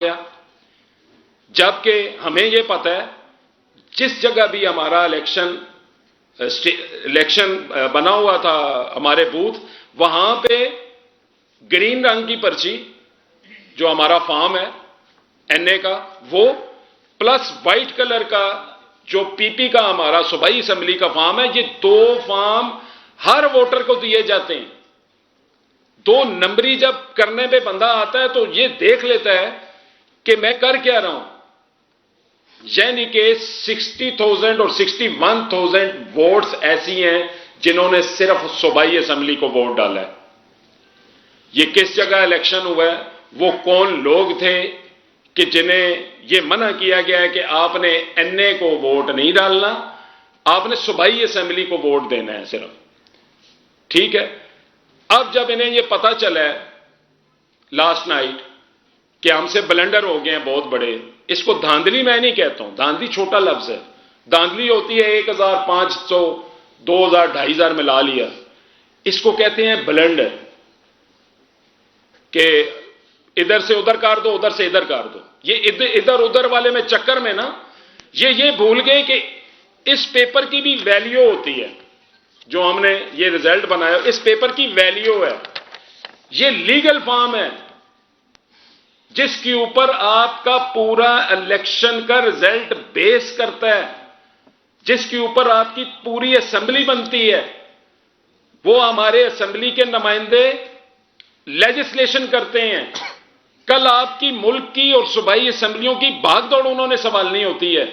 गया, जबकि हमें यह पता है जिस जगह भी हमारा इलेक्शन बना हुआ था हमारे बूथ, वहां पे ग्रीन रंग की पर्ची जो हमारा फॉर्म है एनए का, वो प्लस वाइट कलर का जो पीपी का हमारा सूबाई असेंबली का फॉर्म है, ये दो फॉर्म हर वोटर को दिए जाते हैं। दो नंबरी जब करने पे बंदा आता है तो ये देख लेता है कि मैं कर क्या रहा हूं, यानी कि 60,000 और 61,000 वोट्स ऐसी हैं जिन्होंने सिर्फ सूबाई असेंबली को वोट डाला है। ये किस जगह इलेक्शन हुआ है, वो कौन लोग थे कि जिन्हें यह मना किया गया है कि आपने एनए को वोट नहीं डालना, आपने सूबाई असेंबली को वोट देना है सिर्फ। ठीक है, अब जब इन्हें यह पता चला है लास्ट नाइट कि हमसे ब्लंडर हो गए हैं बहुत बड़े, इसको धांधली मैं नहीं कहता हूं, धांधली छोटा लफ्ज है। धांधली होती है 1,500, 2,000, 2,500 मिला लिया, इसको कहते हैं ब्लंडर, कि इधर से उधर कर दो, उधर से इधर कर दो। ये इधर उधर वाले में चक्कर में ना ये भूल गए कि इस पेपर की भी वैल्यू होती है। जो हमने ये रिजल्ट बनाया, इस पेपर की वैल्यू है, ये लीगल फॉर्म है जिसके ऊपर आपका पूरा इलेक्शन का रिजल्ट बेस करता है, जिसके ऊपर आपकी पूरी असेंबली बनती है। वो हमारे असेंबली के नुमाइंदे लेजिस्लेशन करते हैं। कल आपकी मुल्क की और सूबाई असेंबलियों की भागदौड़ उन्होंने संभालनी होती है।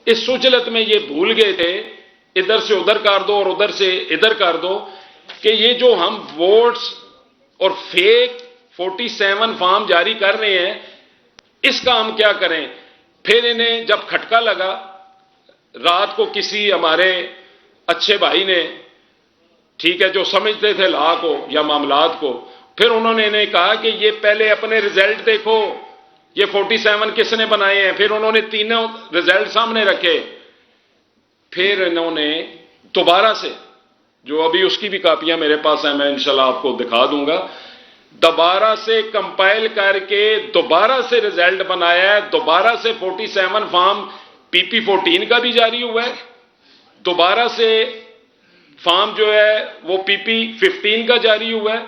इस सुजलत में ये भूल गए थे, इधर से उधर कर दो और उधर से इधर कर दो, कि ये जो हम वोट्स और फेक 47 फॉर्म जारी कर रहे हैं, इसका हम क्या करें। फिर इन्हें जब खटका लगा, रात को किसी हमारे अच्छे भाई ने, ठीक है, जो समझते थे ला को या मामलात को, फिर उन्होंने इन्हें कहा कि ये पहले अपने रिजल्ट देखो, ये 47 किसने बनाए हैं। फिर उन्होंने तीनों रिजल्ट सामने रखे। फिर इन्होंने दोबारा से, जो अभी उसकी भी कापियां मेरे पास है, मैं इंशाल्लाह आपको दिखा दूंगा, दोबारा से कंपाइल करके दोबारा से रिजल्ट बनाया है। दोबारा से 47 फॉर्म पीपी 14 का भी जारी हुआ है, दोबारा से फॉर्म जो है वो पीपी 15 का जारी हुआ है।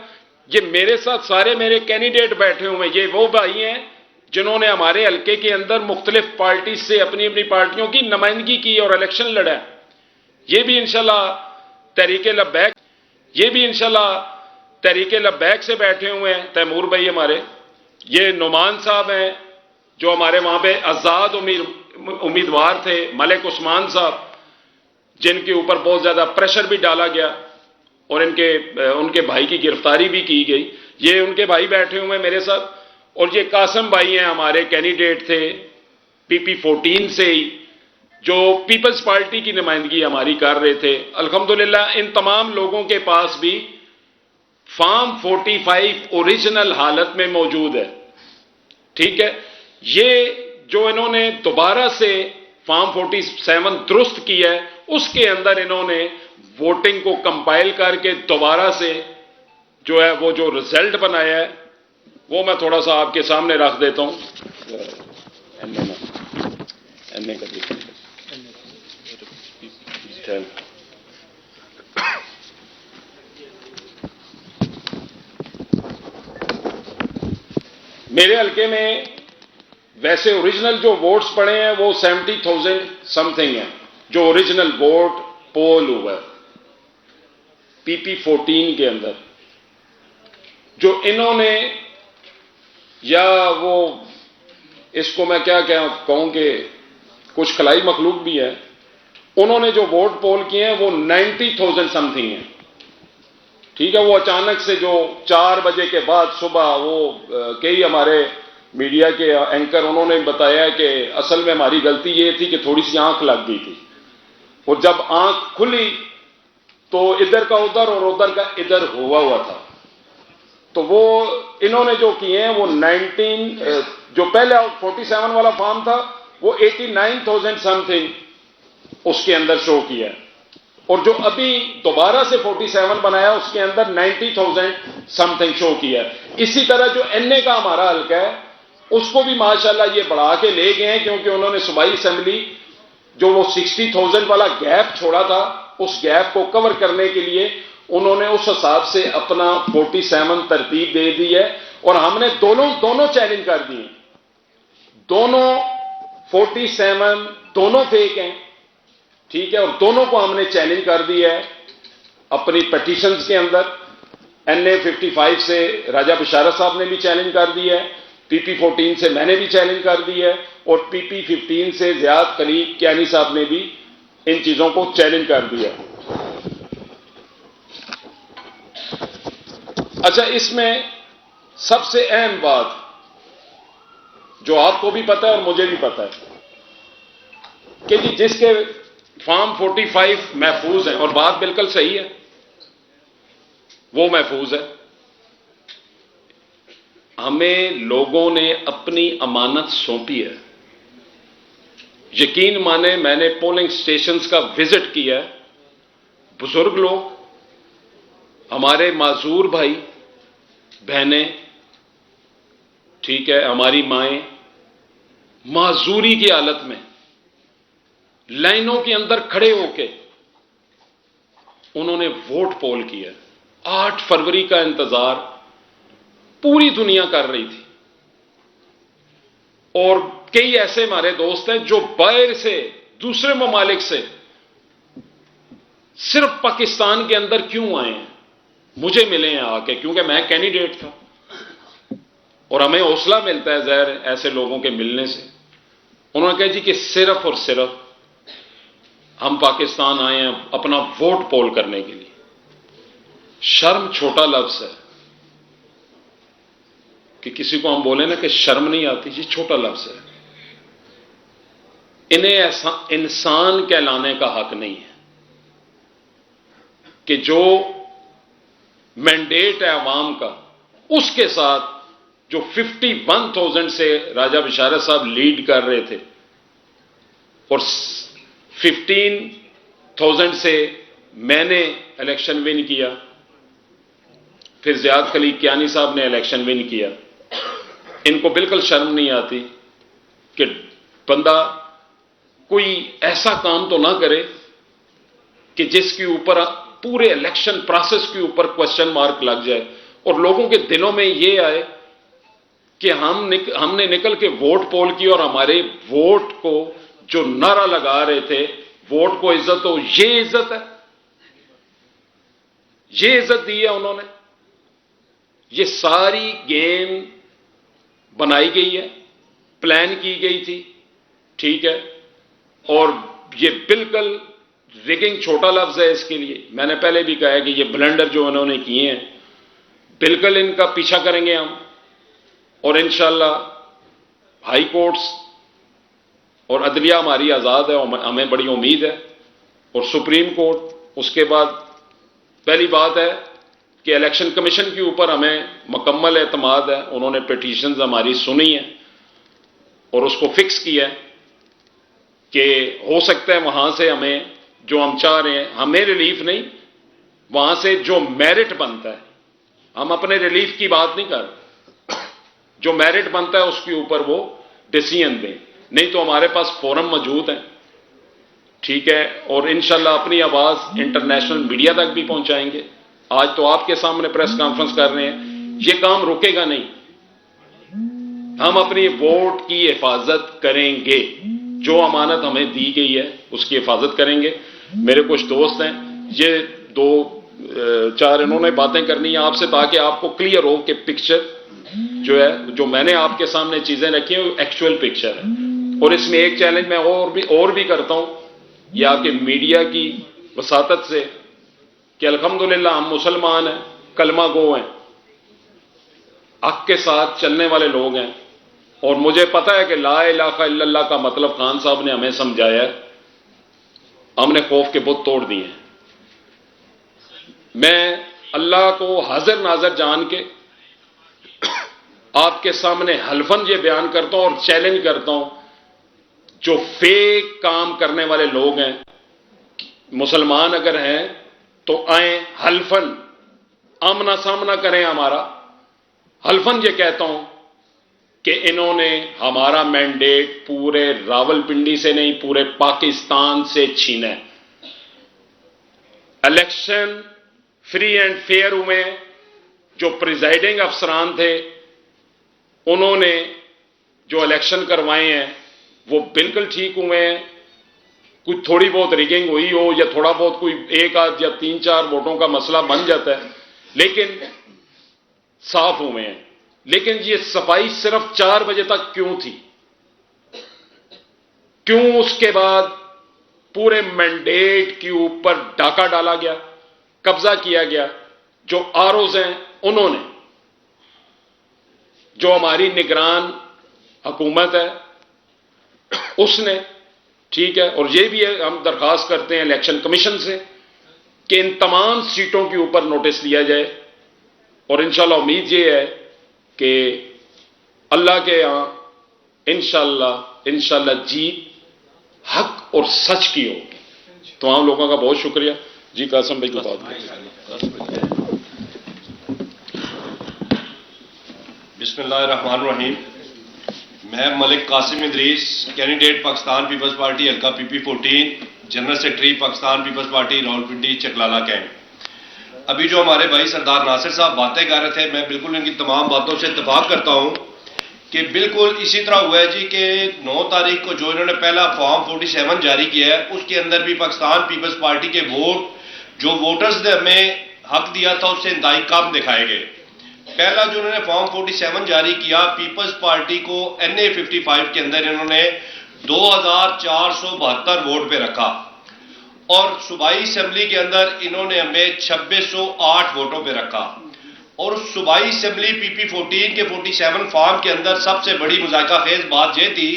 ये मेरे साथ सारे मेरे कैंडिडेट बैठे हुए हैं, ये वो भाई हैं जिन्होंने हमारे हल्के के अंदर मुख्तलिफ पार्टी से अपनी अपनी पार्टियों की नुमाइंदगी की और इलेक्शन लड़ा। ये भी इंशाल्लाह तहरीके लब्बैक, ये भी इंशाल्लाह तहरीके लब्बैक से बैठे हुए हैं। तैमूर भाई हमारे, ये नुमान साहब हैं जो हमारे वहां पे आजाद उम्मीदवार थे, मलिक उस्मान साहब, जिनके ऊपर बहुत ज्यादा प्रेशर भी डाला गया और उनके भाई की गिरफ्तारी भी की गई। ये उनके भाई बैठे हुए हैं मेरे साथ। और ये कासम भाई हैं, हमारे कैंडिडेट थे पीपी 14 से ही, जो पीपल्स पार्टी की नुमाइंदगी हमारी कर रहे थे। अल्हम्दुलिल्लाह इन तमाम लोगों के पास भी फॉर्म 45 ओरिजिनल हालत में मौजूद है। ठीक है, ये जो इन्होंने दोबारा से फॉर्म 47 दुरुस्त किया है, उसके अंदर इन्होंने वोटिंग को कंपाइल करके दोबारा से जो है वो जो रिजल्ट बनाया है, वो मैं थोड़ा सा आपके सामने रख देता हूं। एनए का मेरे हल्के में वैसे ओरिजिनल जो वोट्स पड़े हैं वो 70,000 समथिंग है, जो ओरिजिनल वोट पोल हुआ है पीपी 14 के अंदर। जो इन्होंने, या वो इसको मैं क्या कहूं कि कुछ खलाई मखलूक भी है, उन्होंने जो वोट पोल किए हैं वो 90,000 समथिंग है। ठीक है, वो अचानक से जो 4 बजे के बाद सुबह वो कई हमारे मीडिया के एंकर उन्होंने बताया कि असल में हमारी गलती ये थी कि थोड़ी सी आंख लग गई थी, और जब आंख खुली तो इधर का उधर और उधर का इधर हुआ था। तो वो इन्होंने जो किए हैं वो 19, जो पहले 47 वाला फॉर्म था वो 89,000 समथिंग उसके अंदर शो किया है, और जो अभी दोबारा से 47 बनाया उसके अंदर 90,000 समथिंग शो किया है। इसी तरह जो एनए का हमारा हल्का है उसको भी माशाल्लाह ये बढ़ा के ले गए हैं, क्योंकि उन्होंने सूबाई असेंबली जो वो 60,000 वाला गैप छोड़ा था, उस गैप को कवर करने के लिए उन्होंने उस हिसाब से अपना 47 तरतीब दे दी है, और हमने दोनों चैलेंज कर दिए। दोनों 47 दोनों फेक हैं, ठीक है, और दोनों को हमने चैलेंज कर दिया है अपनी पिटीशंस के अंदर। NA 55 से राजा बिशारत साहब ने भी चैलेंज कर दिया है, PP 14 से मैंने भी चैलेंज कर दिया है, और PP 15 से ज़ियाद खलीक कियानी साहब ने भी इन चीजों को चैलेंज कर दिया। अच्छा, इसमें सबसे अहम बात जो आपको भी पता है और मुझे भी पता है कि जी जिसके फॉर्म 45 महफूज हैं, और बात बिल्कुल सही है, वो महफूज है। हमें लोगों ने अपनी अमानत सौंपी है। यकीन माने, मैंने पोलिंग स्टेशंस का विजिट किया है। बुजुर्ग लोग, हमारे माजूर भाई बहनें, ठीक है, हमारी माएं माजूरी की हालत में लाइनों के अंदर खड़े होके उन्होंने वोट पोल किया। 8 फरवरी का इंतजार पूरी दुनिया कर रही थी, और कई ऐसे हमारे दोस्त हैं जो बाहर से, दूसरे ममालिक से सिर्फ पाकिस्तान के अंदर क्यों आए हैं, मुझे मिले हैं आके, क्योंकि मैं कैंडिडेट था और हमें हौसला मिलता है ज़ाहिर ऐसे लोगों के मिलने से। उन्होंने कहा जी कि सिर्फ और सिर्फ हम पाकिस्तान आए हैं अपना वोट पोल करने के लिए। शर्म छोटा लफ्ज है कि किसी को हम बोले ना कि शर्म नहीं आती, ये छोटा लफ्ज है। इन्हें ऐसा इंसान कहलाने का हक नहीं है कि जो मैंडेट है अवाम का, उसके साथ जो 51,000 से राजा बिशारत साहब लीड कर रहे थे और 15,000 से मैंने इलेक्शन विन किया, फिर ज़ियाद खलीक कियानी साहब ने इलेक्शन विन किया। इनको बिल्कुल शर्म नहीं आती कि बंदा कोई ऐसा काम तो ना करे कि जिसके ऊपर पूरे इलेक्शन प्रोसेस के ऊपर क्वेश्चन मार्क लग जाए और लोगों के दिलों में यह आए कि हमने निकल के वोट पोल की और हमारे वोट को जो नारा लगा रहे थे, वोट को इज्जत हो, ये इज्जत है, ये इज्जत दी है उन्होंने। ये सारी गेम बनाई गई है, प्लान की गई थी, ठीक है, और ये बिल्कुल रिगिंग छोटा लफ्ज है इसके लिए। मैंने पहले भी कहा है कि ये ब्लंडर जो उन्होंने किए हैं, बिल्कुल इनका पीछा करेंगे हम, और इंशाअल्लाह हाई कोर्ट्स और अदलिया हमारी आज़ाद है, हमें बड़ी उम्मीद है, और सुप्रीम कोर्ट। उसके बाद पहली बात है कि इलेक्शन कमीशन के ऊपर हमें मुकम्मल एतमाद है, उन्होंने पिटीशंस हमारी सुनी है और उसको फिक्स किया है कि हो सकता है वहां से हमें जो हम चाह रहे हैं, हमें रिलीफ नहीं, वहां से जो मेरिट बनता है, हम अपने रिलीफ की बात नहीं कर रहे, जो मेरिट बनता है उसके ऊपर वो डिसीजन दें। नहीं तो हमारे पास फोरम मौजूद है, ठीक है, और इंशाल्लाह अपनी आवाज इंटरनेशनल मीडिया तक भी पहुंचाएंगे। आज तो आपके सामने प्रेस कॉन्फ्रेंस कर रहे हैं, ये काम रुकेगा नहीं। हम अपनी वोट की हिफाजत करेंगे, जो अमानत हमें दी गई है उसकी हिफाजत करेंगे। मेरे कुछ दोस्त हैं, ये 2-4 इन्होंने बातें करनी है आपसे ताकि आपको क्लियर हो कि पिक्चर जो है, जो मैंने आपके सामने चीजें रखी हैं, वो एक्चुअल पिक्चर है। और इसमें एक चैलेंज मैं और भी करता हूं, यह आपके मीडिया की वसातत से, कि अल्हम्दुलिल्लाह हम मुसलमान हैं, कलमा गो हैं, हक के साथ चलने वाले लोग हैं, और मुझे पता है कि ला इलाहा इल्लल्लाह का मतलब खान साहब ने हमें समझाया है। हमने खौफ के बुत तोड़ दिए हैं। मैं अल्लाह को हाजिर नाजर जान के आपके सामने हल्फन ये बयान करता हूं और चैलेंज करता हूं, जो फेक काम करने वाले लोग हैं, मुसलमान अगर हैं तो आए, हल्फन आमना सामना करें हमारा। हल्फन ये कहता हूं कि इन्होंने हमारा मैंडेट पूरे रावलपिंडी से नहीं, पूरे पाकिस्तान से छीना है। इलेक्शन फ्री एंड फेयर हुए, जो प्रिजाइडिंग अफसरान थे उन्होंने जो इलेक्शन करवाए हैं वो बिल्कुल ठीक हुए हैं। कुछ थोड़ी बहुत रिगिंग हुई हो या थोड़ा बहुत कोई एक आध या 3-4 वोटों का मसला बन जाता है, लेकिन साफ हुए हैं। लेकिन ये सफाई सिर्फ 4 बजे तक क्यों थी? क्यों उसके बाद पूरे मैंडेट के ऊपर डाका डाला गया, कब्जा किया गया? जो आरओज हैं उन्होंने, जो हमारी निगरान हुकूमत है उसने, ठीक है। और ये भी है, हम दरखास्त करते हैं इलेक्शन कमीशन से कि इन तमाम सीटों के ऊपर नोटिस लिया जाए। और इंशाल्लाह उम्मीद ये है कि अल्लाह के यहां इंशाल्लाह जीत हक और सच की होगी। तो आम लोगों का बहुत शुक्रिया जी। कासिम भाई को बात करें। बिस्मिल्लाहिर्रहमानिर्रहीम। मैं Malik Qasim Idrees, candidate Pakistan peoples party हल्का PP 14, general secretary Pakistan peoples party Rawalpindi Chaklala cantt. अभी जो हमारे भाई सरदार नासिर साहब बातें कर रहे थे, मैं बिल्कुल इनकी तमाम बातों से इत्तेफाक करता हूं कि बिल्कुल इसी तरह हुआ है जी कि 9 तारीख को जो इन्होंने पहला फॉर्म 47 जारी किया है, उसके अंदर भी पाकिस्तान पीपल्स पार्टी के वोट, जो वोटर्स ने हमें हक दिया था, उससे इंतहाई कम दिखाए गए। पहला जो उन्होंने फॉर्म 47 जारी किया, पीपल्स पार्टी को NA 55 के अंदर इन्होंने 2472 वोट पे रखा और सूबाई असेंबली के अंदर इन्होंने हमें 2608 वोटों पे रखा। और सूबाई असेंबली PP 14 के 47 फॉर्म के अंदर सबसे बड़ी मुज़ाहिका खेज बात यह थी,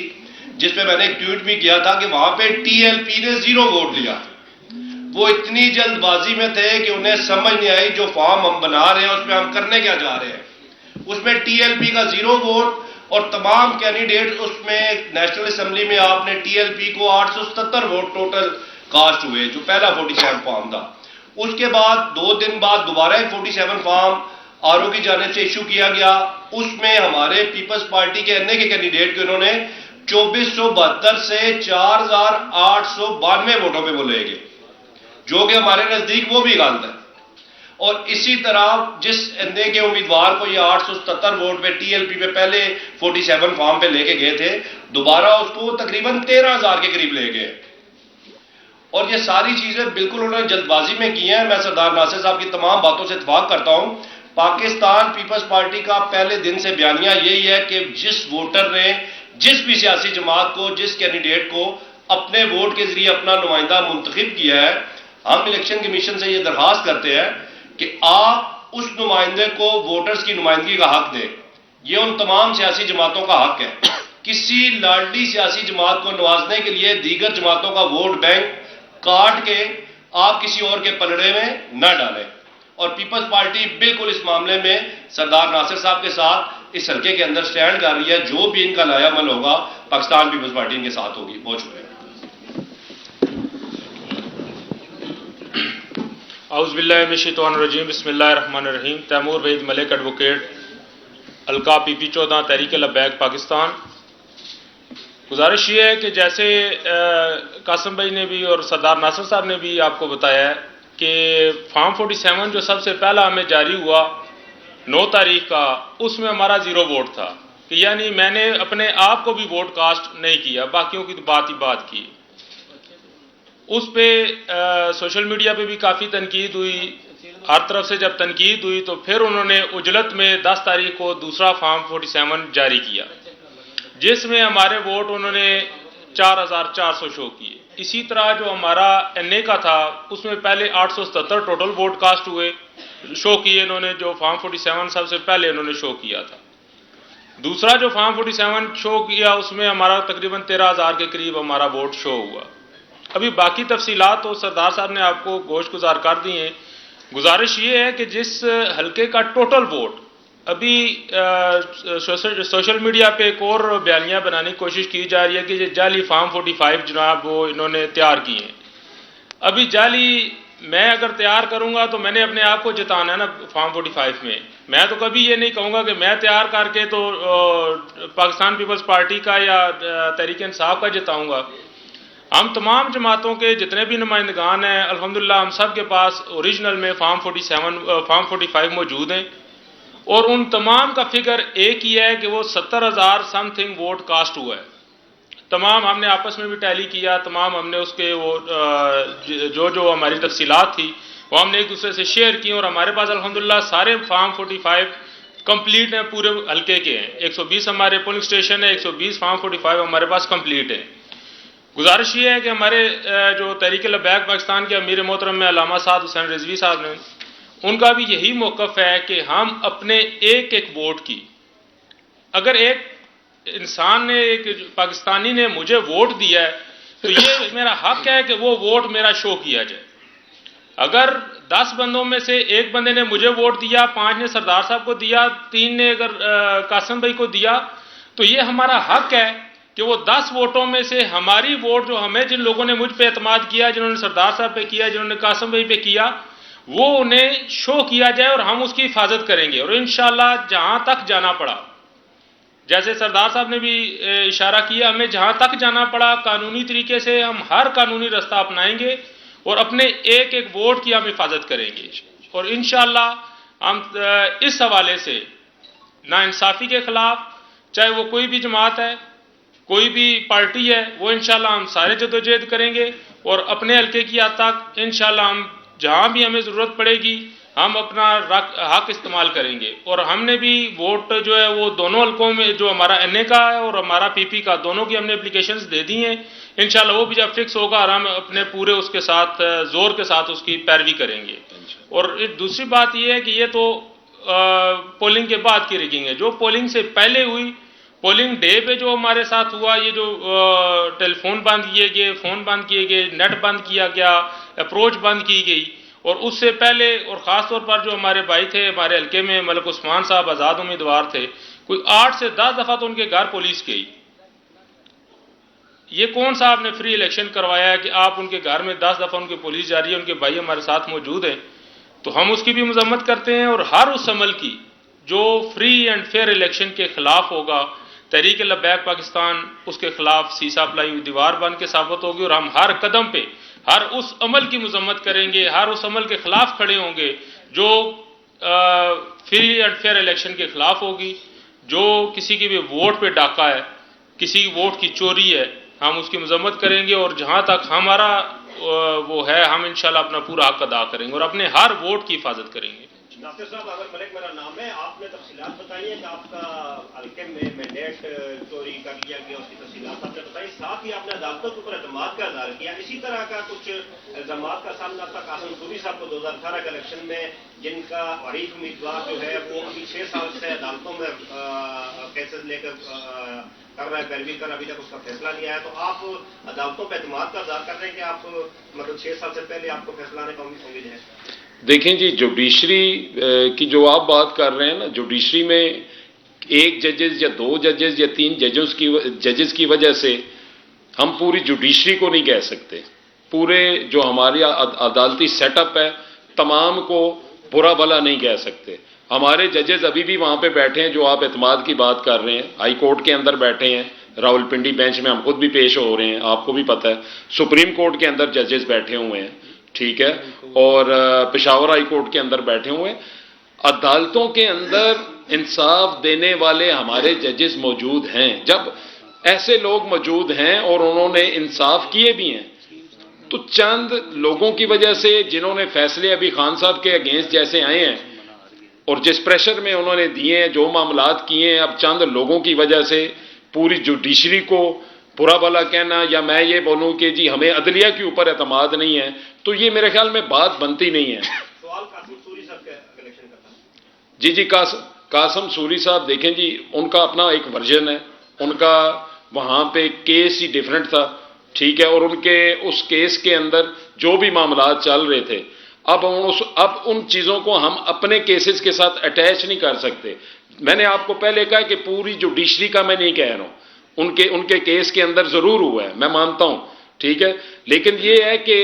जिसपे मैंने एक ट्वीट भी किया था, कि वहां पे TLP ने 0 वोट लिया। वो इतनी जल्दबाजी में थे कि उन्हें समझ नहीं आई जो फॉर्म हम बना रहे हैं उसमें हम करने क्या जा रहे हैं। उसमें TLP का 0 वोट और तमाम कैंडिडेट उसमें नेशनल असेंबली में आपने TLP को 877 वोट टोटल कास्ट हुए, जो पहला 47 फॉर्म था। उसके बाद 2 दिन बाद दोबारा एक 47 फॉर्म RO की जानिब से इशू किया गया। उसमें हमारे पीपल्स पार्टी के NA के कैंडिडेट को इन्होंने 2472 से 4892 वोटों पे बोले गए, जो कि हमारे नजदीक वो भी गलत है। और इसी तरह जिस NA के उम्मीदवार को ये 877 वोट पे TLP पे पहले 47 फॉर्म पे लेके गए थे, दोबारा उसको तकरीबन 13,000 के करीब ले गए। और ये सारी चीजें बिल्कुल उन्होंने जल्दबाजी में की हैं। मैं सरदार नासिर साहब की तमाम बातों से इत्तेफाक करता हूं। पाकिस्तान पीपल्स पार्टी का पहले दिन से बयानिया यही है कि जिस वोटर ने जिस भी सियासी जमात को, जिस कैंडिडेट को अपने वोट के जरिए अपना नुमाइंदा मुंतखब किया है, हम इलेक्शन कमीशन से यह दरखास्त करते हैं कि आप उस नुमाइंदे को वोटर्स की नुमाइंदगी का हक दें। यह उन तमाम सियासी जमातों का हक है। किसी लाडली सियासी जमात को नवाजने के लिए दीगर जमातों का वोट बैंक काट के आप किसी और के पलड़े में न डालें। और पीपल्स पार्टी बिल्कुल इस मामले में सरदार नासिर साहब के साथ इस हल्के के अंदर स्टैंड कर रही है। जो भी इनका लायामल होगा, पाकिस्तान पीपल्स पार्टी इनके साथ होगी। बहुत शुक्रिया। औज़ुबिल्लाहिमिनश्शैतानिर्रजीम, बिस्मिल्लाहिर्रहमानिर्रहीम। तैमूर वहीद मलिक, एडवोकेट, हल्का PP 14, तहरीक लब्बैक, पाकिस्तान। गुजारिश ये है कि जैसे कासिम भाई ने भी और सरदार नासिर साहब ने भी आपको बताया है कि फॉर्म 47 जो सबसे पहला हमें जारी हुआ 9 तारीख का, उसमें हमारा 0 वोट था, कि यानी मैंने अपने आप को भी वोट कास्ट नहीं किया, बाकियों की तो बात ही बात की। उस पे सोशल मीडिया पे भी काफ़ी तनकीद हुई, हर तरफ से जब तनकीद हुई तो फिर उन्होंने उजलत में 10 तारीख को दूसरा फॉर्म 47 जारी किया, जिसमें हमारे वोट उन्होंने 4400 शो किए। इसी तरह जो हमारा NA का था, उसमें पहले 877 टोटल वोट कास्ट हुए, शो किए इन्होंने, जो फॉर्म 47 सबसे पहले इन्होंने शो किया था। दूसरा जो फॉर्म 47 शो किया, उसमें हमारा तकरीबन 13,000 के करीब हमारा वोट शो हुआ। अभी बाकी तफसीलात तो सरदार साहब ने आपको गोश गुजार कर दी हैं। गुजारिश ये है कि जिस हल्के का टोटल वोट, अभी सोशल मीडिया पे एक और बयानियाँ बनाने की कोशिश की जा रही है कि ये जाली फॉर्म 45 जनाब वो इन्होंने तैयार किए हैं। अभी जाली मैं अगर तैयार करूंगा तो मैंने अपने आप को जिताना है ना फॉर्म 45 में। मैं तो कभी ये नहीं कहूँगा कि मैं तैयार करके तो पाकिस्तान पीपल्स पार्टी का या तहरीक इंसाफ का जिताऊंगा। हम तमाम जमातों के जितने भी नुमाइंदगान हैं अल्हम्दुलिल्लाह हम सब के पास ओरिजिनल में फॉर्म 45 मौजूद हैं और उन तमाम का फिगर एक ही है कि वो 70,000 समथिंग वोट कास्ट हुआ है। तमाम हमने आपस में भी टैली किया, तमाम हमने उसके वो जो हमारी तफसीलात थी वो हमने एक दूसरे से शेयर की और हमारे पास अल्हम्दुलिल्लाह सारे फॉर्म 45 कंप्लीट हैं, पूरे हल्के के हैं। 120 हमारे पोलिंग स्टेशन है, 120 फॉर्म 45 हमारे पास कंप्लीट है। गुजारिश ये है कि हमारे जो तहरीक लब्बैक पाकिस्तान के अमीर मोहतरम में अल्लामा साद हुसैन रिजवी साहब ने, उनका भी यही मौक़िफ़ है कि हम अपने एक एक वोट की, अगर एक इंसान ने, एक पाकिस्तानी ने मुझे वोट दिया है तो ये मेरा हक है कि वो वोट मेरा शो किया जाए। अगर 10 बंदों में से एक बंदे ने मुझे वोट दिया, 5 ने सरदार साहब को दिया, 3 ने अगर कासिम भाई को दिया, तो ये हमारा हक है कि वो 10 वोटों में से हमारी वोट जो हमें, जिन लोगों ने मुझ पे एतमाद किया, जिन्होंने सरदार साहब पे किया, जिन्होंने कासिम भाई पे किया, वो उन्हें शो किया जाए और हम उसकी हिफाजत करेंगे। और इंशाअल्लाह जहां तक जाना पड़ा, जैसे सरदार साहब ने भी इशारा किया, हमें जहां तक जाना पड़ा कानूनी तरीके से हम हर कानूनी रास्ता अपनाएंगे और अपने एक एक वोट की हम हिफाजत करेंगे। और इंशाअल्लाह हम इस हवाले से नाइंसाफ़ी के खिलाफ, चाहे वो कोई भी जमात है, कोई भी पार्टी है, वो इंशाअल्लाह हम सारे जदोजहद करेंगे और अपने हल्के की हद तक इंशाअल्लाह हम जहां भी हमें ज़रूरत पड़ेगी हम अपना हक इस्तेमाल करेंगे। और हमने भी वोट जो है वो दोनों हल्कों में, जो हमारा NA का है और हमारा PP का, दोनों की हमने एप्लीकेशंस दे दी हैं। इंशाल्लाह वो भी जब फिक्स होगा और हम अपने पूरे उसके साथ जोर के साथ उसकी पैरवी करेंगे। और दूसरी बात ये है कि ये तो पोलिंग के बाद की रिगिंग है। जो पोलिंग से पहले हुई, पोलिंग डे पे जो हमारे साथ हुआ, ये जो टेलीफोन बंद किए गए, फ़ोन बंद किए गए, नेट बंद किया गया, अप्रोच बंद की गई, और उससे पहले और ख़ास तौर पर जो हमारे भाई थे हमारे हल्के में, मलिक उस्मान साहब आज़ाद उम्मीदवार थे, कोई 8 से 10 दफ़ा तो उनके घर पुलिस गई। ये कौन सा आपने फ्री इलेक्शन करवाया है कि आप उनके घर में 10 दफ़ा उनकी पुलिस जा रही है, उनके भाई हमारे साथ मौजूद हैं। तो हम उसकी भी मजम्मत करते हैं और हर उस अमल की जो फ्री एंड फेयर इलेक्शन के खिलाफ होगा, तहरीक लब्बैक पाकिस्तान उसके खिलाफ सीसा पलाई हुई दीवार बन के साबित होगी। और हम हर कदम पे हर उस अमल की मजम्मत करेंगे, हर उस अमल के खिलाफ खड़े होंगे जो फ्री एंड फेयर इलेक्शन के खिलाफ होगी। जो किसी की भी वोट पे डाका है, किसी वोट की चोरी है, हम उसकी मजम्मत करेंगे और जहां तक हमारा वो है हम इंशाल्लाह अपना पूरा हक अदा करेंगे और अपने हर वोट की हिफाजत करेंगे। नासिर साहब, अगर मलिक मेरा नाम है, आपने तफसीलात बताई है कि आपका हल्के में मैंडेट चोरी कर लिया गया, उसकी तफसीलात आपने बताई, साथ ही आपने अदालतों के ऊपर एतमाद का इज़हार किया। इसी तरह का कुछ इल्ज़ामात का सामना था कासिम सूरी साहब को 2018 के इलेक्शन में, जिनका हरीफ उम्मीदवार जो है वो अभी 6 साल से अदालतों में केसेस लेकर कर रहा है, पैरवी कर, अभी तक उसका फैसला नहीं आया। तो आप अदालतों पर एतमाद का इज़हार कर रहे हैं कि आप मतलब 6 साल से पहले आपको फैसला आने का उम्मीद है? देखें जी, जुडिशरी की जो आप बात कर रहे हैं ना, जुडिशरी में 1 जजेस या 2 जजेस या 3 जजेस की वजह से हम पूरी जुडिशरी को नहीं कह सकते। पूरे जो हमारी अदालती सेटअप है तमाम को बुरा भला नहीं कह सकते। हमारे जजेस अभी भी वहां पे बैठे हैं, जो आप एतमाद की बात कर रहे हैं, हाई कोर्ट के अंदर बैठे हैं, रावलपिंडी बेंच में हम खुद भी पेश हो रहे हैं, आपको भी पता है। सुप्रीम कोर्ट के अंदर जजेस बैठे हुए हैं, ठीक है, और पेशावर हाई कोर्ट के अंदर बैठे हुए हैं। अदालतों के अंदर इंसाफ देने वाले हमारे जजेस मौजूद हैं। जब ऐसे लोग मौजूद हैं और उन्होंने इंसाफ किए भी हैं, तो चंद लोगों की वजह से, जिन्होंने फैसले अभी खान साहब के अगेंस्ट जैसे आए हैं और जिस प्रेशर में उन्होंने दिए हैं, जो मामलात किए हैं, अब चंद लोगों की वजह से पूरी जुडिशरी को बुरा भला कहना, या मैं ये बोलूं कि जी हमें अदलिया के ऊपर एतमाद नहीं है, तो ये मेरे ख्याल में बात बनती नहीं है। सवाल कासिम सूरी साहब के इलेक्शन का था। जी कासिम सूरी साहब, देखें जी, उनका अपना एक वर्जन है, उनका वहां पे केस ही डिफरेंट था, ठीक है, और उनके उस केस के अंदर जो भी मामलात चल रहे थे, अब उन चीजों को हम अपने केसेस के साथ अटैच नहीं कर सकते। मैंने आपको पहले कहा कि पूरी जुडिशरी का मैं नहीं कह रहा हूं, उनके केस के अंदर जरूर हुआ है, मैं मानता हूं, ठीक है, लेकिन यह है कि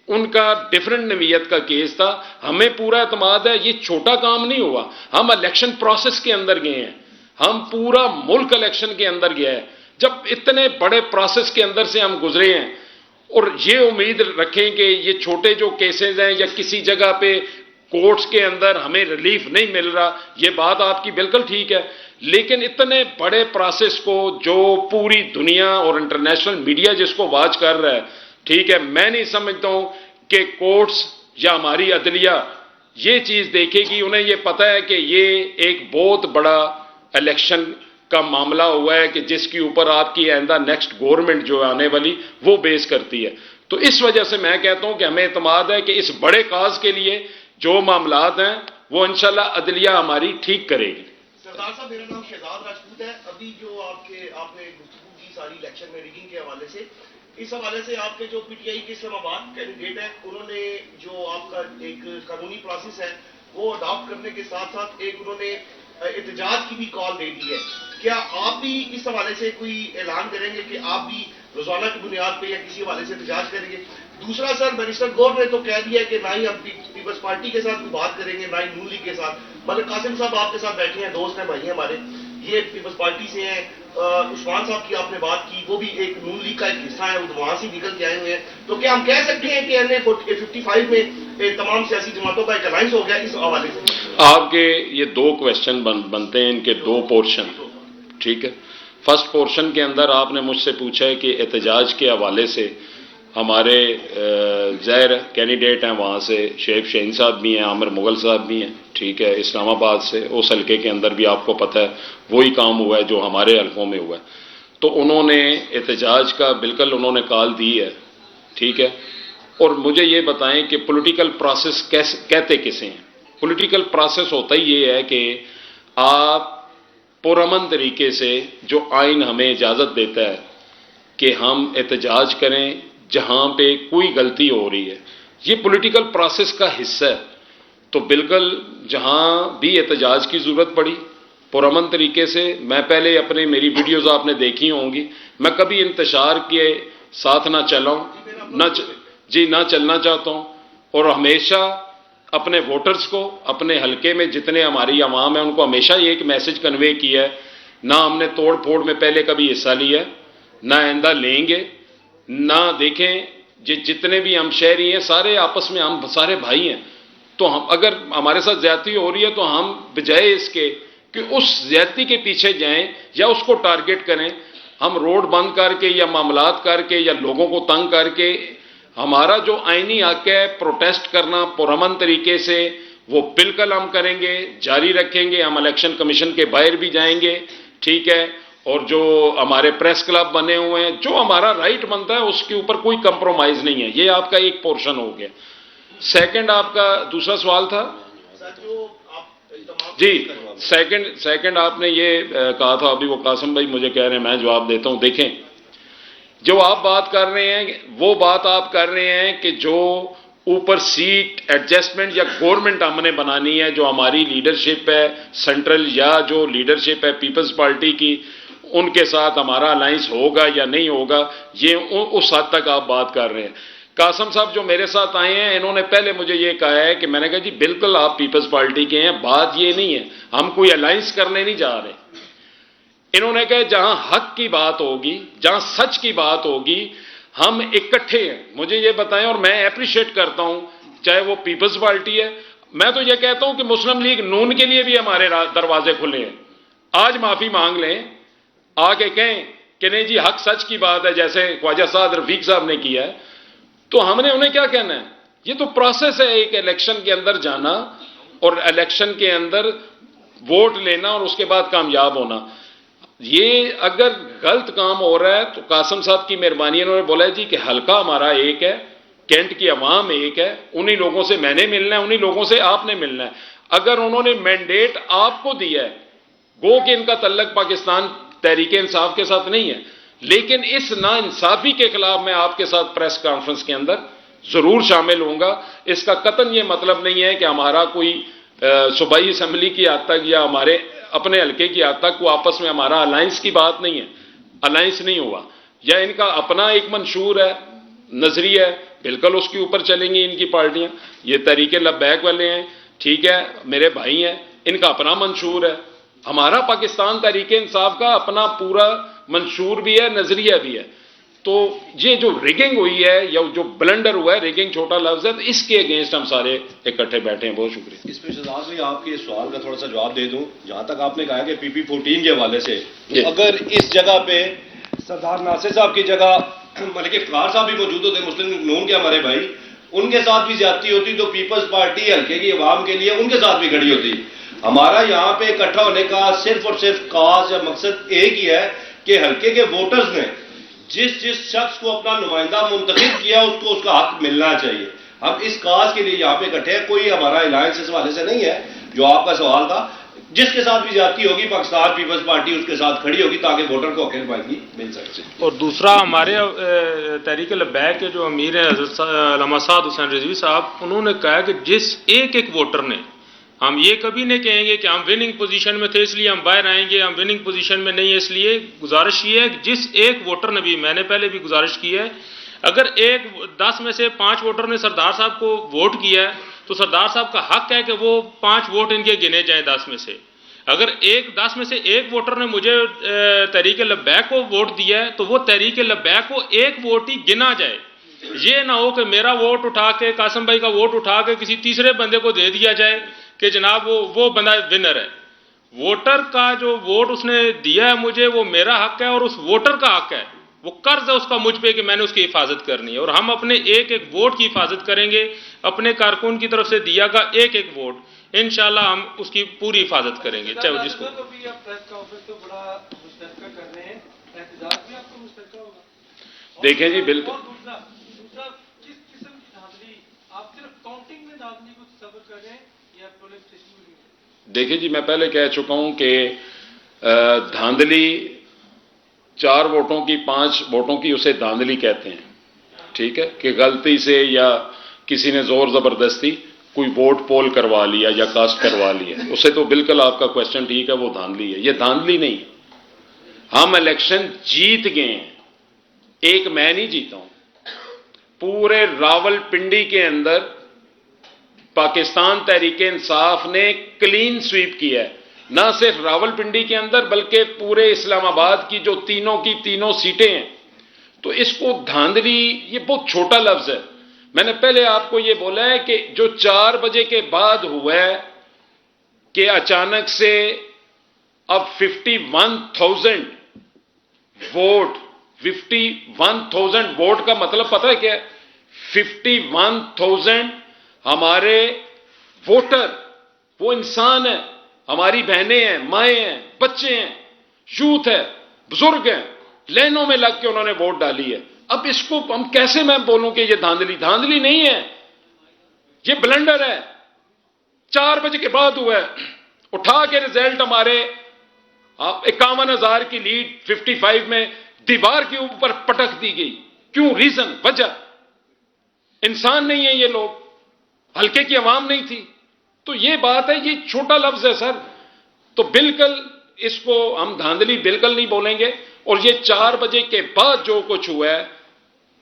उनका डिफरेंट नवीयत का केस था। हमें पूरा एतमाद है, ये छोटा काम नहीं हुआ। हम इलेक्शन प्रोसेस के अंदर गए हैं, हम पूरा मुल्क इलेक्शन के अंदर गया है। जब इतने बड़े प्रोसेस के अंदर से हम गुजरे हैं और ये उम्मीद रखें कि ये छोटे जो केसेस हैं या किसी जगह पे कोर्ट्स के अंदर हमें रिलीफ नहीं मिल रहा, ये बात आपकी बिल्कुल ठीक है, लेकिन इतने बड़े प्रोसेस को जो पूरी दुनिया और इंटरनेशनल मीडिया जिसको वॉच कर रहा है, ठीक है, मैं नहीं समझता हूं कि कोर्ट्स या हमारी अदलिया ये चीज देखेगी। उन्हें ये पता है कि ये एक बहुत बड़ा इलेक्शन का मामला हुआ है कि जिसके ऊपर आपकी आइंदा नेक्स्ट गवर्नमेंट जो आने वाली वो बेस करती है। तो इस वजह से मैं कहता हूं कि हमें एतमाद है कि इस बड़े काज के लिए जो मामलात हैं वो इंशाल्लाह अदलिया हमारी ठीक करेगी। सरदार साहब, मेरा नाम शहजाद राजपूत है। अभी जो आपने गुफ्तगू की सारी इलेक्शन में रिगिंग के हवाले से, इस हवाले से आपके जो पीटीआई के इस्लामाबाद कैंडिडेट है, उन्होंने जो आपका एक कानूनी प्रोसेस है वो अडॉप्ट करने के साथ साथ एक उन्होंने एहतजाज की भी कॉल दे दी है। क्या आप भी इस हवाले से कोई ऐलान करेंगे कि आप भी रोजाना की बुनियाद पे या किसी हवाले से एहतजाज करेंगे? दूसरा सर, बैरिस्टर गौर ने तो कह दिया कि ना ही हम पीपल्स पार्टी के साथ बात करेंगे, ना ही नून लीग के साथ। मगर कासिम साहब आपके साथ बैठे हैं, दोस्त हैं, भाई हैं हमारे, ये पीपल्स पार्टी से हैं। उस्मान साहब की आपने बात की, वो भी एक नून लीग का एक हिस्सा है, वो वहां से निकल के आए हुए हैं। तो क्या हम कह सकते हैं कि एनए 55 में तमाम सियासी जमातों का एक अलायंस हो गया इस हवाले से? आपके ये दो क्वेश्चन बनते हैं, इनके दो पोर्शन, ठीक है। फर्स्ट पोर्शन के अंदर आपने मुझसे पूछा है कि एहतजाज के हवाले से हमारे ज़ाहिर कैंडिडेट हैं, वहाँ से शेख शहीन साहब भी हैं, आमिर मुगल साहब भी हैं, ठीक है, इस्लामाबाद से। उस हल्के के अंदर भी आपको पता है वही काम हुआ है जो हमारे हल्कों में हुआ है। तो उन्होंने एहतजाज का बिल्कुल उन्होंने कॉल दी है, ठीक है। और मुझे ये बताएं कि पॉलिटिकल प्रोसेस कैसे कहते किसे हैं? पॉलिटिकल प्रोसेस होता ही ये है कि आप पुरअमन तरीके से, जो आइन हमें इजाज़त देता है कि हम एहतजाज करें जहां पे कोई गलती हो रही है, ये पॉलिटिकल प्रोसेस का हिस्सा है। तो बिल्कुल जहां भी एहतजाज की जरूरत पड़ी पुरअमन तरीके से, मैं पहले अपने मेरी वीडियोस आपने देखी होंगी, मैं कभी इंतशार के साथ ना चलाऊं, ना चलना चाहता हूं। और हमेशा अपने वोटर्स को, अपने हल्के में जितने हमारी आवाम है, उनको हमेशा ये एक मैसेज कन्वे किया है, ना हमने तोड़ फोड़ में पहले कभी हिस्सा लिया है, ना आइंदा लेंगे। ना देखें जितने भी हम शहरी हैं सारे आपस में हम सारे भाई हैं। तो हम अगर हमारे साथ ज्यादती हो रही है तो हम बजाय इसके कि उस ज्यादती के पीछे जाएं या उसको टारगेट करें, हम रोड बंद करके या मामलात करके या लोगों को तंग करके, हमारा जो आईनी हक है प्रोटेस्ट करना पुरअमन तरीके से, वो बिल्कुल हम करेंगे, जारी रखेंगे। हम इलेक्शन कमीशन के बाहर भी जाएंगे, ठीक है। और जो हमारे प्रेस क्लब बने हुए हैं, जो हमारा राइट बनता है उसके ऊपर कोई कंप्रोमाइज नहीं है। ये आपका एक पोर्शन हो गया। सेकंड आपका दूसरा सवाल था जी, सेकंड आपने ये कहा था, अभी वो कासिम भाई मुझे कह रहे हैं, मैं जवाब देता हूं। देखें, जो आप बात कर रहे हैं वो बात आप कर रहे हैं कि जो ऊपर सीट एडजस्टमेंट या गवर्नमेंट हमने बनानी है, जो हमारी लीडरशिप है सेंट्रल या जो लीडरशिप है पीपल्स पार्टी की, उनके साथ हमारा अलायंस होगा या नहीं होगा, ये उस हद तक आप बात कर रहे हैं। कासिम साहब जो मेरे साथ आए हैं, इन्होंने पहले मुझे ये कहा है कि मैंने कहा जी बिल्कुल आप पीपल्स पार्टी के हैं, बात ये नहीं है, हम कोई अलायंस करने नहीं जा रहे। इन्होंने कहा जहां हक की बात होगी, जहां सच की बात होगी, हम इकट्ठे हैं। मुझे ये बताएं, और मैं अप्रिशिएट करता हूं, चाहे वो पीपल्स पार्टी है, मैं तो ये कहता हूं कि मुस्लिम लीग नून के लिए भी हमारे दरवाजे खुले हैं। आज माफी मांग लें, आके कहें कि नहीं जी हक सच की बात है, जैसे ख्वाजा साद रफीक साहब ने किया है, तो हमने उन्हें क्या कहना है? ये तो प्रोसेस है एक इलेक्शन के अंदर जाना और इलेक्शन के अंदर वोट लेना और उसके बाद कामयाब होना। ये अगर गलत काम हो रहा है तो कासिम साहब की मेहरबानी, उन्होंने बोला जी कि हल्का हमारा एक है, कैंट की अवाम एक है, उन्हीं लोगों से मैंने मिलना है, उन्हीं लोगों से आपने मिलना है। अगर उन्होंने मैंडेट आपको दिया है, गो कि इनका तल्लक पाकिस्तान तहरीके इंसाफ के साथ नहीं है, लेकिन इस नाइंसाफी के खिलाफ मैं आपके साथ प्रेस कॉन्फ्रेंस के अंदर जरूर शामिल होऊंगा। इसका कतन ये मतलब नहीं है कि हमारा कोई सूबाई असेंबली की हद तक या हमारे अपने हल्के की हद तक को आपस में हमारा अलायंस की बात नहीं है, अलायंस नहीं हुआ। या इनका अपना एक मंशूर है, नजरिया है, बिल्कुल उसके ऊपर चलेंगी इनकी पार्टियां। ये तहरीके लब्बैक वाले हैं, ठीक है, मेरे भाई हैं, इनका अपना मंशूर है। हमारा पाकिस्तान तहरीके इंसाफ का अपना पूरा मंशूर भी है, नजरिया भी है। तो ये जो रिगिंग हुई है या जो ब्लंडर हुआ है, रिगिंग छोटा लफ्ज है, तो इसके अगेंस्ट हम सारे इकट्ठे बैठे हैं। बहुत शुक्रिया। इसमें शहजाद भाई आपके इस सवाल का थोड़ा सा जवाब दे दूं। जहां तक आपने कहा कि PP14 के हवाले से, तो अगर इस जगह पे सरदार नासिर साहब की जगह मलिक इफ्तार साहब भी मौजूद होते, मुस्लिम नून के हमारे भाई, उनके साथ भी ज्यादती होती तो पीपल्स पार्टी हल्के की आवाम के लिए उनके साथ भी खड़ी होती। हमारा यहाँ पे इकट्ठा होने का सिर्फ और सिर्फ काज या मकसद एक ही है कि हल्के के वोटर्स ने जिस जिस शख्स को अपना नुमाइंदा मुंतखब किया उसको उसका हक मिलना चाहिए। हम इस काज के लिए यहाँ पे इकट्ठे हैं। कोई हमारा अलायंस इस हवाले से नहीं है। जो आपका सवाल था, जिसके साथ भी ज्यादती होगी पाकिस्तान पीपल्स पार्टी उसके साथ खड़ी होगी ताकि वोटर को हक पाएगी मिल सके। और दूसरा, हमारे तहरीक लब्बैक के जो अमीर हैं हज़रत अल्लामा साद हुसैन रिजवी साहब, उन्होंने कहा कि जिस एक एक वोटर ने, हम ये कभी नहीं कहेंगे कि हम विनिंग पोजीशन में थे इसलिए हम बाहर आएंगे, हम विनिंग पोजीशन में नहीं है इसलिए। गुजारिश ये है कि जिस एक वोटर ने भी, मैंने पहले भी गुजारिश की है, अगर 10 में से 5 वोटर ने सरदार साहब को वोट किया है तो सरदार साहब का हक है कि वो 5 वोट इनके गिने जाएं 10 में से। अगर 10 में से एक वोटर ने मुझे तहरीक लब्बैक को वोट दिया है तो वो तहरीक लब्बैक को एक वोट ही गिना जाए। ये ना हो कि मेरा वोट उठा के, कासिम भाई का वोट उठा के किसी तीसरे बंदे को दे दिया जाए कि जनाब वो बंदा विनर है। वोटर का जो वोट उसने दिया है मुझे, वो मेरा हक है और उस वोटर का हक है, वो कर्ज है उसका मुझ पे कि मैंने उसकी हिफाजत करनी है। और हम अपने एक एक वोट की हिफाजत करेंगे। अपने कारकुन की तरफ से दिया का एक एक वोट इंशाल्लाह हम उसकी पूरी हिफाजत करेंगे, चाहे वो जिसको। देखें जी, बिल्कुल देखिए जी, मैं पहले कह चुका हूं कि धांधली 4 वोटों की 5 वोटों की उसे धांधली कहते हैं, ठीक है, कि गलती से या किसी ने जोर जबरदस्ती कोई वोट पोल करवा लिया या कास्ट करवा लिया, उसे तो बिल्कुल आपका क्वेश्चन ठीक है, वो धांधली है। ये धांधली नहीं है। हम इलेक्शन जीत गए हैं। एक मैं नहीं जीता हूं, पूरे रावलपिंडी के अंदर पाकिस्तान तहरीके इंसाफ ने क्लीन स्वीप किया है। ना सिर्फ रावलपिंडी के अंदर बल्कि पूरे इस्लामाबाद की जो तीनों सीटें हैं। तो इसको धांधली, ये बहुत छोटा लफ्ज है। मैंने पहले आपको ये बोला है कि जो 4 बजे के बाद हुआ है कि अचानक से अब 51,000 वोट का मतलब पता है क्या है? 51,000 हमारे वोटर, वो इंसान है, हमारी बहनें हैं, माएं हैं, बच्चे हैं, यूथ है, बुजुर्ग हैं, लाइनों में लग के उन्होंने वोट डाली है। अब इसको हम कैसे मैं बोलूं कि ये धांधली नहीं है, ये ब्लंडर है। 4 बजे के बाद हुआ है। उठा के रिजल्ट हमारे 51,000 की लीड 55 में दीवार के ऊपर पटक दी गई। क्यों? रीजन, वजह, इंसान नहीं है ये लोग, हल्के की आवाम नहीं थी। तो ये बात है, ये छोटा लफ्ज है सर। तो बिल्कुल इसको हम धांधली बिल्कुल नहीं बोलेंगे। और ये 4 बजे के बाद जो कुछ हुआ है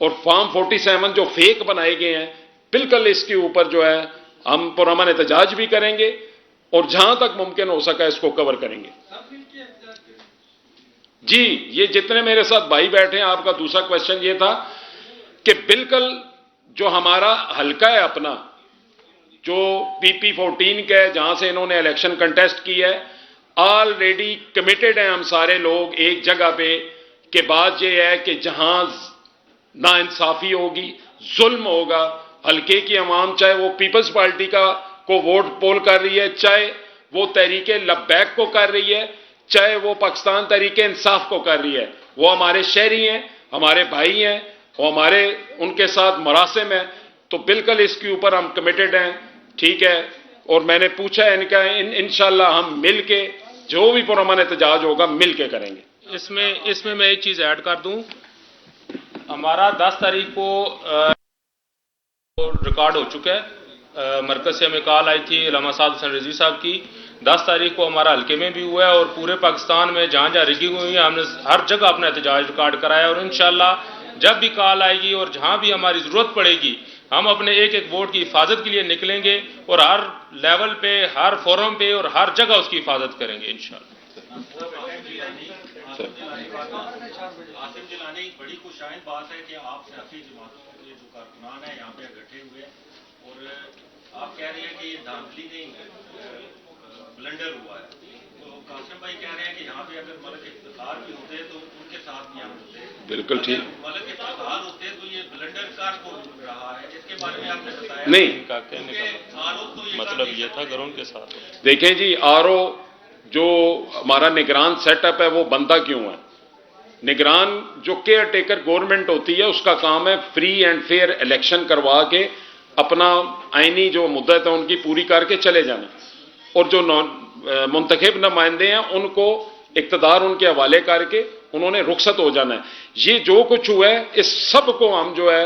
और फॉर्म 47 जो फेक बनाए गए हैं, बिल्कुल इसके ऊपर जो है हम पुरअमन एहतजाज भी करेंगे और जहां तक मुमकिन हो सका इसको कवर करेंगे। जी, ये जितने मेरे साथ भाई बैठे हैं, आपका दूसरा क्वेश्चन ये था कि बिल्कुल जो हमारा हल्का है अपना, जो PP14 का है, जहां से इन्होंने इलेक्शन कंटेस्ट की है, ऑलरेडी कमिटेड हैं हम सारे लोग एक जगह पे। के बाद ये है कि जहां नाइंसाफी होगी, जुल्म होगा, हल्के की अवाम चाहे वो पीपल्स पार्टी का को वोट पोल कर रही है, चाहे वो तहरीके लब्बैक को कर रही है, चाहे वो पाकिस्तान तहरीके इंसाफ को कर रही है, वो हमारे शहरी हैं, हमारे भाई हैं, वो हमारे उनके साथ मरासिम है। तो बिल्कुल इसके ऊपर हम कमिटेड हैं, ठीक है। और मैंने पूछा है इनका, इंशाल्लाह हम मिल के जो भी पुरअमन एहतजाज होगा मिल के करेंगे। इसमें मैं एक चीज ऐड कर दूं, हमारा 10 तारीख को रिकॉर्ड हो चुका है। मरकज से हमें कॉल आई थी अल्लामा साद हुसैन रिजवी साहब की। 10 तारीख को हमारा हल्के में भी हुआ है और पूरे पाकिस्तान में जहां जहां रिगिंग हुई है हमने हर जगह अपना एहतजाज रिकॉर्ड कराया और इंशाल्लाह जब भी कॉल आएगी और जहां भी हमारी जरूरत पड़ेगी हम अपने एक एक वोट की हिफाजत के लिए निकलेंगे और हर लेवल पे, हर फोरम पे और हर जगह उसकी हिफाजत करेंगे इंशाल्लाह। आसिफ जिलानी, बड़ी खुशाइन बात है कि आप सियासी जमातों के जो कारकुनान है यहाँ पे इकट्ठे हुए और आप कह रहे हैं कि ये धांधली नहीं ब्लंडर हुआ है। तो कासिम भाई कह रहे हैं कि यहाँ पे अगर मलक इफ्तिखार भी होते तो उनके साथ भी हम होते। बिल्कुल ठीक। मलक इफ्तिखार होते तो ये ब्लंडर कार को रहा है, इसके बारे में आपने बताया नहीं, इनका कहने का आरोप तो ये मतलब ये था अगर उनके साथ हो। देखें जी, आरओ जो हमारा निगरान सेटअप है वो बनता क्यों है? निगरान जो केयर टेकर गवर्नमेंट होती है उसका काम है फ्री एंड फेयर इलेक्शन करवा के अपना आईनी जो मुद्दत है उनकी पूरी करके चले जाना, और जो मुंतखब नुमाइंदे हैं उनको इक्तदार उनके हवाले करके उन्होंने रुखसत हो जाना है। ये जो कुछ हुआ है इस सब को हम जो है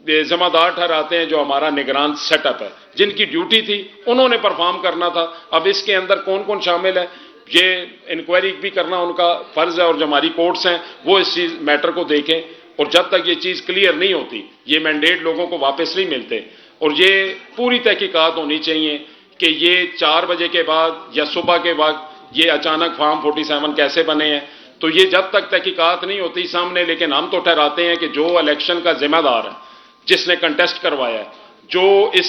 जिम्मेदार ठहराते हैं जो हमारा निगरान सेटअप है, जिनकी ड्यूटी थी उन्होंने परफॉर्म करना था। अब इसके अंदर कौन कौन शामिल है ये इंक्वायरी भी करना उनका फर्ज है, और जो हमारी कोर्ट्स हैं वो इस चीज मैटर को देखें, और जब तक ये चीज क्लियर नहीं होती ये मैंडेट लोगों को वापस नहीं मिलते। और ये पूरी तहकीकात होनी चाहिए कि ये 4 बजे के बाद या सुबह के बाद ये अचानक फॉर्म 47 कैसे बने हैं, तो ये जब तक तहकीकात नहीं होती सामने, लेकिन हम तो ठहराते हैं कि जो इलेक्शन का जिम्मेदार है, जिसने कंटेस्ट करवाया है, जो इस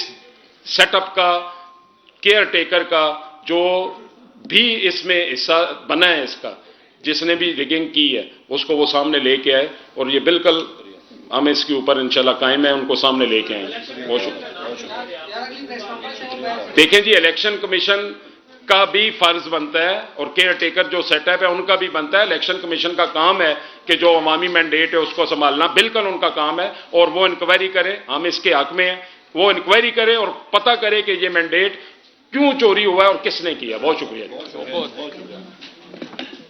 सेटअप का केयर टेकर का जो भी इसमें हिस्सा बना है, इसका जिसने भी रिगिंग की है उसको वो सामने लेके आए, और ये बिल्कुल हम इसके ऊपर इंशाल्लाह कायम है, उनको सामने लेके आए। बहुत शुक्रिया। देखें जी, इलेक्शन कमीशन का भी फर्ज बनता है और केयर टेकर जो सेटअप है उनका भी बनता है। इलेक्शन कमीशन का काम है कि जो अवामी मैंडेट है उसको संभालना, बिल्कुल उनका काम है, और वो इंक्वायरी करे, हम इसके हक में हैं, वो इंक्वायरी करे और पता करे कि ये मैंडेट क्यों चोरी हुआ है और किसने किया। बहुत शुक्रिया।